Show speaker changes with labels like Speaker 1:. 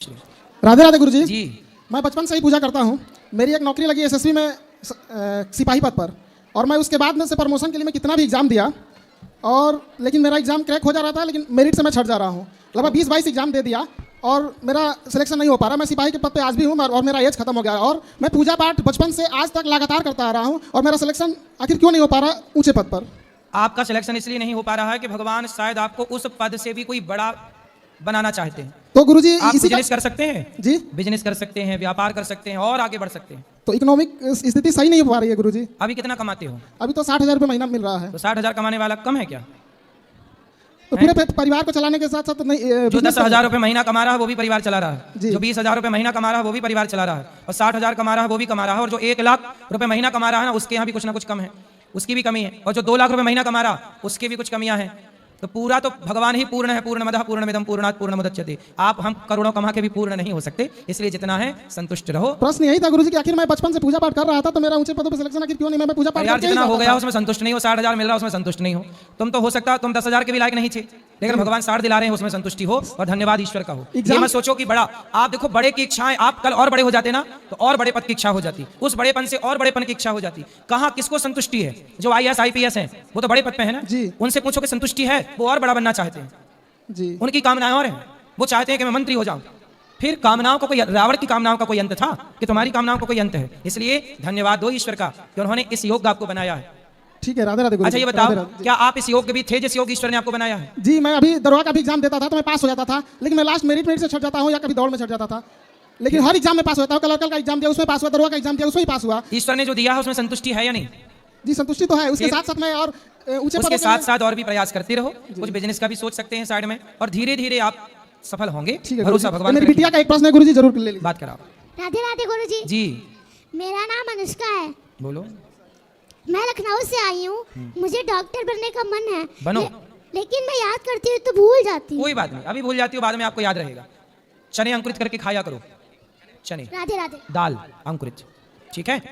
Speaker 1: राधे राधे गुरुजी
Speaker 2: जी।
Speaker 1: मैं बचपन से ही पूजा करता हूँ। मेरी एक नौकरी लगी एसएसबी में सिपाही पद पर, और मैं उसके बाद में से प्रमोशन के लिए मैं कितना भी एग्ज़ाम दिया, और लेकिन मेरा एग्ज़ाम क्रैक हो जा रहा था, लेकिन मेरिट से मैं छट जा रहा हूँ। लगभग 20-22 एग्ज़ाम दे दिया और मेरा सिलेक्शन नहीं हो पा रहा। मैं सिपाही के पद पे आज भी हूँ और मेरा एज खत्म हो गया, और मैं पूजा पाठ बचपन से आज तक लगातार करता आ रहा हूँ, और मेरा सिलेक्शन आखिर क्यों नहीं हो पा रहा ऊँचे पद पर?
Speaker 2: आपका सिलेक्शन इसलिए नहीं हो पा रहा है कि भगवान शायद आपको उस पद से भी कोई बड़ा बनाना चाहते हैं।
Speaker 1: तो गुरुजी
Speaker 2: आप
Speaker 1: इसी
Speaker 2: बिजनेस कर सकते हैं,
Speaker 1: जी,
Speaker 2: बिजनेस कर सकते हैं, व्यापार कर सकते हैं और आगे बढ़ सकते हैं।
Speaker 1: तो इकोनॉमिक स्थिति सही नहीं हो पा रही है गुरुजी।
Speaker 2: अभी कितना कमाते हो?
Speaker 1: अभी तो 60,000 रुपये महीना मिल रहा है।
Speaker 2: तो 60,000 कमाने वाला कम है क्या?
Speaker 1: तो पूरे परिवार को चलाने के साथ साथ नहीं,
Speaker 2: जो 10,000 रुपए महीना कमा रहा है वो भी परिवार चला रहा है,
Speaker 1: जी।
Speaker 2: जो 20,000 रुपए महीना कमा रहा है वो भी परिवार चला रहा है, और 60,000 कमा रहा है वो भी कमा रहा है, और जो 1,00,000 रुपए महीना कमा रहा है ना उसके यहाँ भी कुछ ना कुछ कम है, उसकी भी कमी है, और जो 2,00,000 रुपए महीना कमा रहा उसके भी कुछ कमियां हैं। तो पूरा तो भगवान ही पूर्ण है, पूर्णमदः पूर्णमिदं पूर्णात् पूर्णमुदच्यते। आप हम करोड़ों कमा के भी पूर्ण नहीं हो सकते, इसलिए जितना है संतुष्ट रहो।
Speaker 1: प्रश्न यही था गुरुजी कि आखिर मैं बचपन से पूजा पाठ कर रहा था, तो मेरा ऊंचे पदों पर सिलेक्शन आखिर क्यों नहीं? मैं पूजा पाठ
Speaker 2: यार
Speaker 1: करके ही
Speaker 2: जितना हो
Speaker 1: जाता
Speaker 2: गया
Speaker 1: था।
Speaker 2: उसमें संतुष्ट नहीं हो, 60,000 मिल रहा है उसमें संतुष्ट नहीं हो। तुम तो हो सकता तुम 10,000 के भी लायक नहीं थे, लेकिन भगवान 60 दिला रहे हैं उसमें संतुष्टि हो, और धन्यवाद ईश्वर का हो। ये मत सोचो कि बड़ा, आप देखो बड़े की इच्छाएं, आप कल और बड़े हो जाते ना तो और बड़े पद की इच्छा हो जाती, उस बड़ेपन से और बड़ेपन की इच्छा हो जाती। कहाँ किसको संतुष्टि है? जो IAS IPS हैं वो तो बड़े पद पे है ना
Speaker 1: जी।
Speaker 2: उनसे पूछो कि संतुष्टि है? वो और बड़ा बनना चाहते हैं
Speaker 1: जी।
Speaker 2: उनकी कामनाएं और हैं, वो चाहते हैं कि मैं मंत्री हो जाऊं। फिर कामनाओं का कोई, रावण की कामनाओं का कोई अंत था कि तुम्हारी कामनाओं का कोई अंत है? इसलिए धन्यवाद दो ईश्वर का कि उन्होंने इस योग आपको बनाया है।
Speaker 1: ठीक है, राधे राधे गुरुजी।
Speaker 2: अच्छा ये बताओ, क्या आप इस योग के भी थे जिस योग ईश्वर ने आपको बनाया है?
Speaker 1: जी, मैं अभी दरोगा का भी एग्जाम देता था तो मैं पास हो जाता था, लेकिन मैं लास्ट मेरिट से छट जाता हूँ या कभी दौड़ में छट जाता था, लेकिन हर एग्जाम में पास होता हूँ। कलर का एग्जाम दिया उसमें पास हुआ, दरोगा का एग्जाम दिया उसमें ही पास हुआ।
Speaker 2: ईश्वर ने जो दिया है उसमें संतुष्टि है या नहीं?
Speaker 1: जी, संतुष्टि तो है। उसके
Speaker 2: फिर?
Speaker 1: साथ साथ मैं और ऊंचे
Speaker 2: उसके साथ साथ और भी प्रयास करते रहो, कुछ बिजनेस का भी सोच सकते हैं साइड में, और धीरे धीरे आप सफल होंगे।
Speaker 1: ठीक है
Speaker 2: भरोसा
Speaker 1: गुरुजी।
Speaker 2: भगवान
Speaker 1: मेरी
Speaker 2: पे
Speaker 1: बिटिया का एक प्रश्न है गुरुजी, जरूर ले लीजिए।
Speaker 2: बात कराओ।
Speaker 3: राधे राधे गुरुजी।
Speaker 2: जी
Speaker 3: मेरा नाम अनुष्का है,
Speaker 2: बोलो।
Speaker 3: मैं लखनऊ से आई हूँ। मुझे डॉक्टर बनने का मन है।
Speaker 2: बनो।
Speaker 3: लेकिन मैं याद करती हूँ तो भूल जाती हूँ।
Speaker 2: कोई बात नहीं, अभी भूल जाती हो बाद में आपको याद रहेगा। चने अंकुरित करके खाया करो, चने
Speaker 3: राधे राधे।
Speaker 2: दाल अंकुरित, ठीक है।